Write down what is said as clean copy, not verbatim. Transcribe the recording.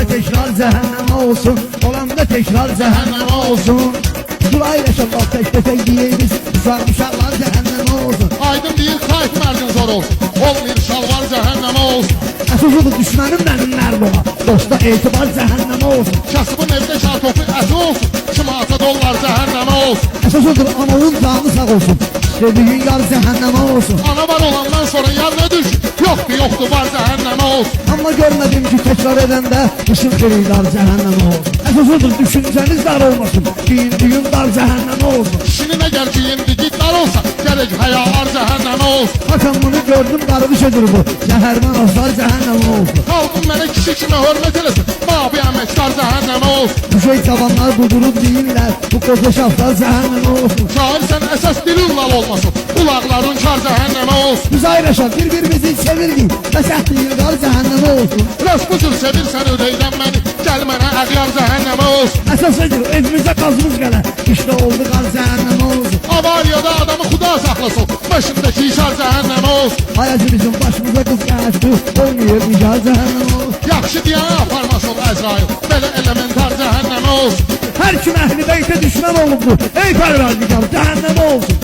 da tekrar cehenneme olsun, olan da tekrar cehenneme olsun. Sırayla şallah tek tek diyemiz, sarmışarlar cehenneme olsun. Aydın değil kayıt merdin zor olsun, olmayır şalvar cehenneme olsun. Əsasıdır düşmənim mənim mərdoğa, dosta etibar cəhənnəmə olsun. Kasıbın evde şartopu əti olsun, şımata dollar cehenneme olsun. Əsasıdır anavun canı sağ olsun, dediğin yar cəhənnəmə olsun. Ana var olandan sonra yar ne düş, yoktu var cehenneme olsun. Amma görmədim ki tekrar edəndə düşün xeridar cəhənnəmə olsun. Əsasıdır düşüncəniz dar olmasın, giyindiyim dar cəhənnəmə olsun. Şinine gel giyindi git dar olsa, gerek hayalar cehenneme olsun. Hakan bunu gördüm qarıdış edir bu, zəhərmən azlar cəhənnəmə olsun. Halkın mənə kişi kimi hürmet eləsin, mavi əməkdar cehenneme olsun. Bu şey cavanlar budurub deyirlər, bu qoca şaflar cəhənnəmə olsun. Şair sen esas dilullah olmasın, kulakların kar cehenneme olsun. Müzayirəşan bir-birimizi sevirdik və səhtliyir qar cəhənnəmə olsun. Biraz bu cür sevirsen ödeyden beni, gel mənə əqyar cehenneme olsun. Əsas edir evimizə qazımız gələ, işte oldu qar cəhənnəmə olsun. Avariyada adamı xuda saklasın, başındaki işar cehenneme olsun. Hayacı bizim başımıza qız gəldi, olmuyor nigar cəhənnəmə olsun. Yaxşı deyən aparmasın Əzrail, belə elementar cehenneme olsun. Hər kim əhli beytə düşmən olubdur, ey pərverdigar cəhənnəmə olsun.